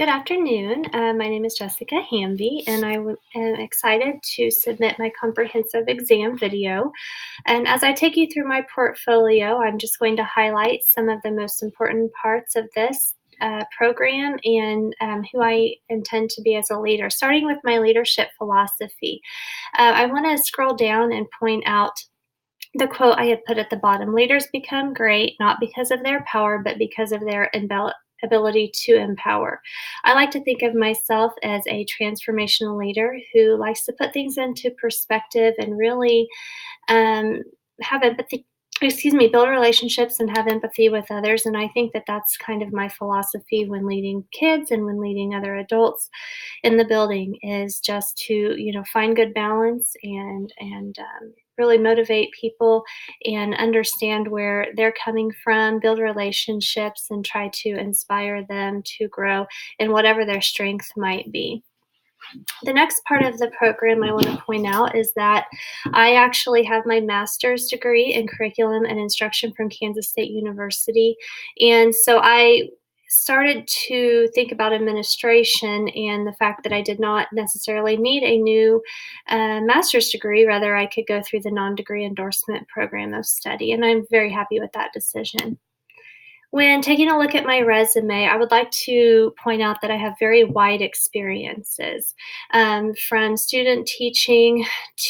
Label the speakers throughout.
Speaker 1: Good afternoon. My name is Jessica Hanvey, and am excited to submit my comprehensive exam video. And as I take you through my portfolio, I'm just going to highlight some of the most important parts of this program and who I intend to be as a leader, starting with my leadership philosophy. I want to scroll down and point out the quote I had put at the bottom. Leaders become great not because of their power, but because of their ability to empower. I like to think of myself as a transformational leader who likes to put things into perspective and really um, have empathy. Build relationships and have empathy with others. And I think that that's kind of my philosophy when leading kids and when leading other adults in the building is just to, find good balance and really motivate people and understand where they're coming from, build relationships, and try to inspire them to grow in whatever their strength might be. The next part of the program I want to point out is that I actually have my master's degree in curriculum and instruction from Kansas State University. And so I started to think about administration and the fact that I did not necessarily need a new master's degree. Rather, I could go through the non-degree endorsement program of study. And I'm very happy with that decision. When taking a look at my resume, I would like to point out that I have very wide experiences, from student teaching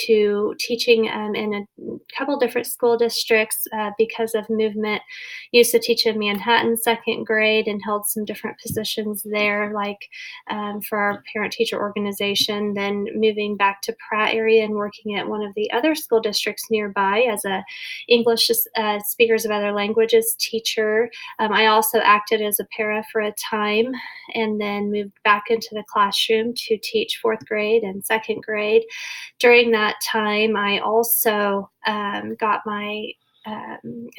Speaker 1: to teaching in a couple different school districts because of movement. Used to teach in Manhattan second grade and held some different positions there, like for our parent-teacher organization, then moving back to Pratt area and working at one of the other school districts nearby as a English speakers of other languages teacher. I also acted as a para for a time and then moved back into the classroom to teach fourth grade and second grade. During that time, I also got my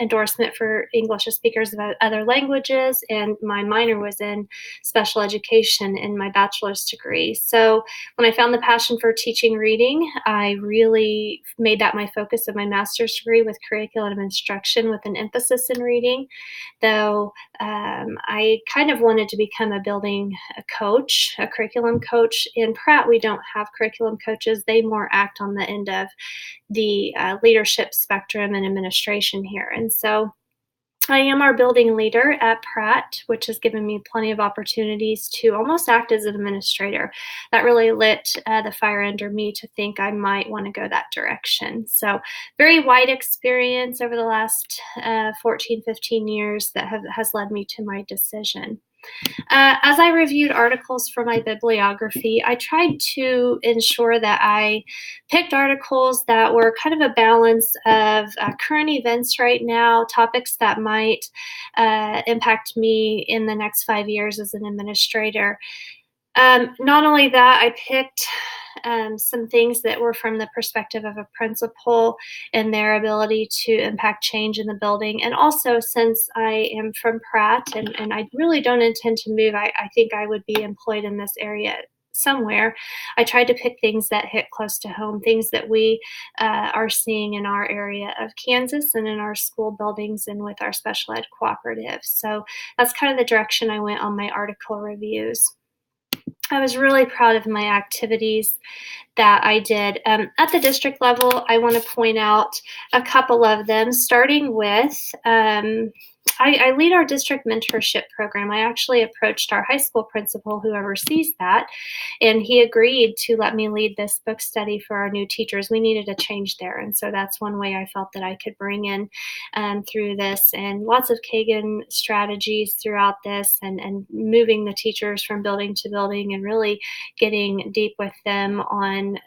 Speaker 1: endorsement for English as speakers of other languages, and my minor was in special education in my bachelor's degree. So when I found the passion for teaching reading, I really made that my focus of my master's degree with curriculum instruction with an emphasis in reading, though I kind of wanted to become a coach, a curriculum coach. In Pratt, we don't have curriculum coaches. They more act on the end of the leadership spectrum and administration here. And so I am our building leader at Pratt, which has given me plenty of opportunities to almost act as an administrator. That really lit the fire under me to think I might want to go that direction. So very wide experience over the last 14, 15 years that has led me to my decision. As I reviewed articles for my bibliography, I tried to ensure that I picked articles that were kind of a balance of current events right now, topics that might impact me in the next 5 years as an administrator. Not only that, I picked some things that were from the perspective of a principal and their ability to impact change in the building. And also, since I am from Pratt and I really don't intend to move, I think I would be employed in this area somewhere. I tried to pick things that hit close to home, things that we are seeing in our area of Kansas and in our school buildings and with our special ed cooperatives. So that's kind of the direction I went on my article reviews. I was really proud of my activities that I did. At the district level, I want to point out a couple of them, starting with I lead our district mentorship program. I actually approached our high school principal who oversees that, and he agreed to let me lead this book study for our new teachers. We needed a change there, and so that's one way I felt that I could bring in through this, and lots of Kagan strategies throughout this, and moving the teachers from building to building and really getting deep with them on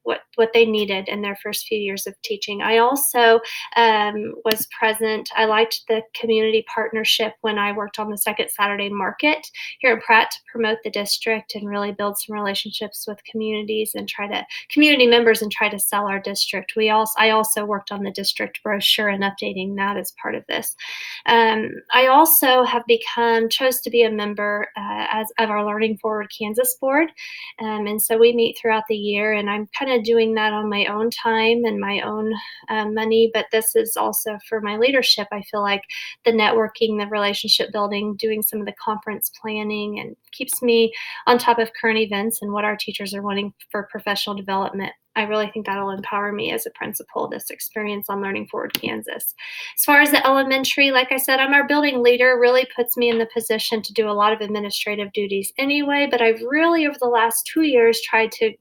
Speaker 1: what they needed in their first few years of teaching. I also was present. I liked the community partnership when I worked on the Second Saturday Market here in Pratt to promote the district and really build some relationships with community members and try to sell our district. I also worked on the district brochure and updating that as part of this. I also have chose to be a member of our Learning Forward Kansas board. And so we meet throughout the year, and I'm kind of doing that on my own time and my own money, but this is also for my leadership. I feel like the networking, the relationship building, doing some of the conference planning, and keeps me on top of current events and what our teachers are wanting for professional development. I really think that'll empower me as a principal, this experience on Learning Forward Kansas. As far as the elementary, like I said, I'm our building leader, really puts me in the position to do a lot of administrative duties anyway, but I've really, over the last 2 years, tried to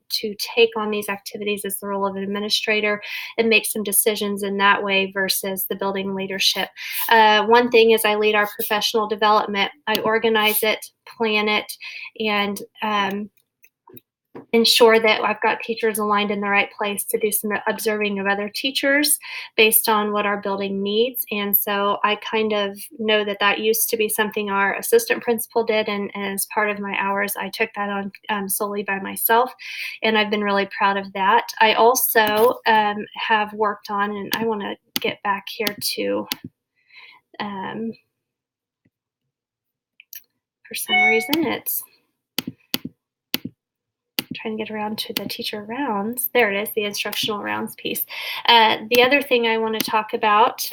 Speaker 1: take on these activities as the role of an administrator and make some decisions in that way versus the building leadership. One thing is I lead our professional development. I organize it, plan it, and ensure that I've got teachers aligned in the right place to do some observing of other teachers based on what our building needs. And so I kind of know that that used to be something our assistant principal did, and as part of my hours, I took that on solely by myself, and I've been really proud of that. I also have worked on, and I want to get back here to, for some reason, it's trying to get around to the teacher rounds. There it is, the instructional rounds piece. The other thing I want to talk about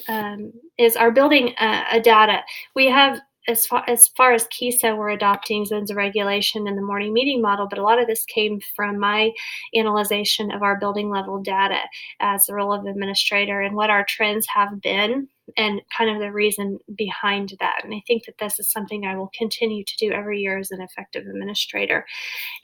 Speaker 1: is our building data. We have, as far as KISA, we're adopting zones of regulation in the morning meeting model, but a lot of this came from my analyzation of our building level data as the role of administrator and what our trends have been and kind of the reason behind that. And I think that this is something I will continue to do every year as an effective administrator.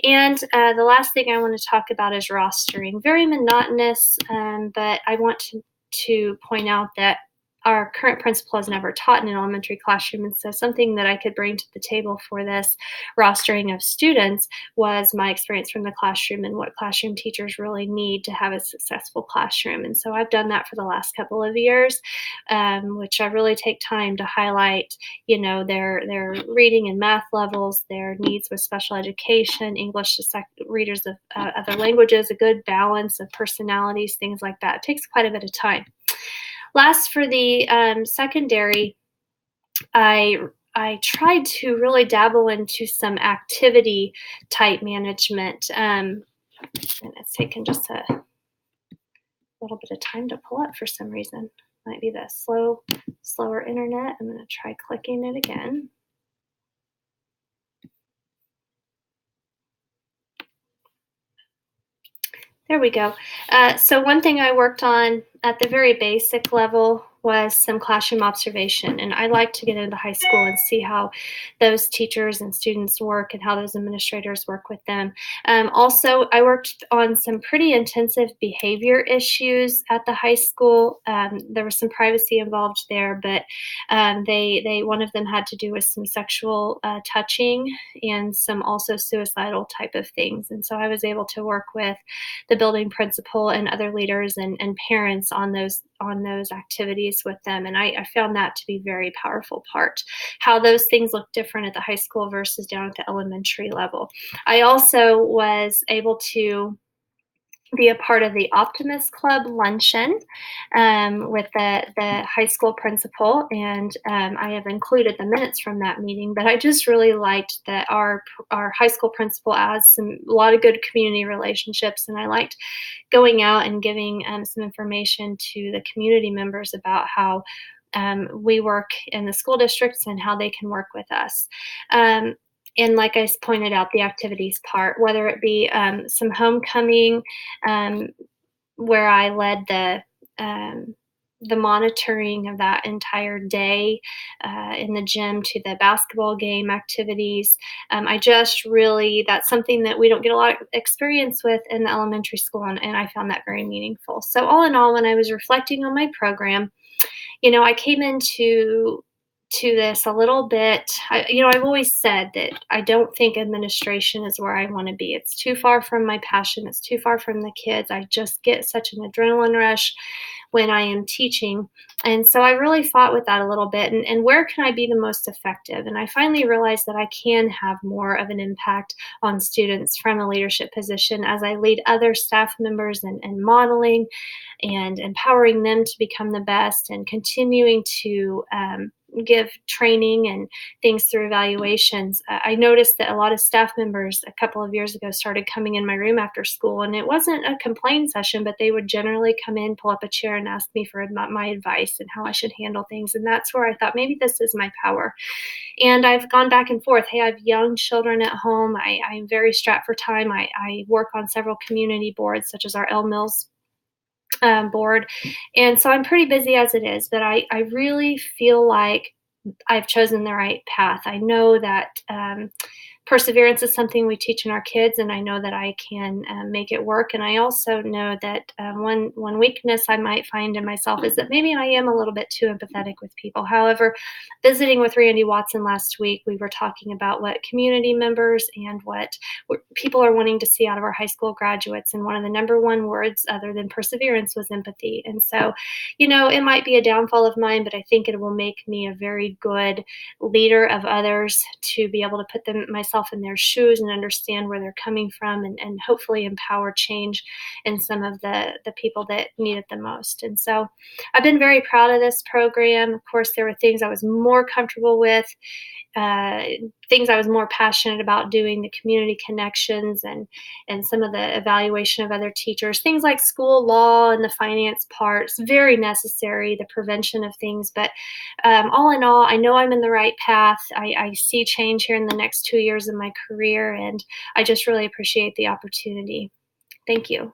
Speaker 1: And the last thing I want to talk about is rostering. Very monotonous, but I want to point out that our current principal has never taught in an elementary classroom, and so something that I could bring to the table for this rostering of students was my experience from the classroom and what classroom teachers really need to have a successful classroom. And so I've done that for the last couple of years, which I really take time to highlight, their reading and math levels, their needs with special education, English to readers of other languages, a good balance of personalities, things like that. It takes quite a bit of time. Last, for the secondary, I tried to really dabble into some activity type management. And it's taken just a little bit of time to pull up for some reason. Might be the slower internet. I'm going to try clicking it again. There we go. So one thing I worked on at the very basic level was some classroom observation. And I like to get into high school and see how those teachers and students work and how those administrators work with them. Also, I worked on some pretty intensive behavior issues at the high school. There was some privacy involved there, but one of them had to do with some sexual touching and some also suicidal type of things. And so I was able to work with the building principal and other leaders and parents on those activities with them. And I found that to be a very powerful part, how those things look different at the high school versus down at the elementary level. I also was able to be a part of the Optimist Club luncheon with the high school principal, and I have included the minutes from that meeting. But I just really liked that our high school principal has a lot of good community relationships, and I liked going out and giving some information to the community members about how we work in the school districts and how they can work with us. And like I pointed out, the activities part, whether it be some homecoming, where I led the monitoring of that entire day in the gym, to the basketball game activities. I just really, that's something that we don't get a lot of experience with in the elementary school, and I found that very meaningful. So all in all, when I was reflecting on my program, I came into this a little bit. I've always said that I don't think administration is where I want to be. It's too far from my passion. It's too far from the kids. I just get such an adrenaline rush when I am teaching. And so I really fought with that a little bit. And where can I be the most effective? And I finally realized that I can have more of an impact on students from a leadership position as I lead other staff members and modeling and empowering them to become the best, and continuing to give training and things through evaluations. I noticed that a lot of staff members a couple of years ago started coming in my room after school, and it wasn't a complaint session, but they would generally come in, pull up a chair, and ask me for my advice and how I should handle things. And that's where I thought maybe this is my power. And I've gone back and forth. Hey, I have young children at home. I'm very strapped for time. I work on several community boards, such as our L Mills board. And so I'm pretty busy as it is, but I really feel like I've chosen the right path. I know that perseverance is something we teach in our kids, and I know that I can make it work. And I also know that one weakness I might find in myself is that maybe I am a little bit too empathetic with people. However, visiting with Randy Watson last week, we were talking about what community members and what people are wanting to see out of our high school graduates. And one of the number one words, other than perseverance, was empathy. And so, it might be a downfall of mine, but I think it will make me a very good leader of others to be able to put myself in their shoes and understand where they're coming from, and hopefully empower change in some of the people that need it the most. And so I've been very proud of this program. Of course, there were things I was more comfortable with, uh, things I was more passionate about doing, the community connections and some of the evaluation of other teachers, things like school law and the finance parts, very necessary, the prevention of things. But all in all, I know I'm in the right path. I see change here in the next 2 years of my career, and I just really appreciate the opportunity. Thank you.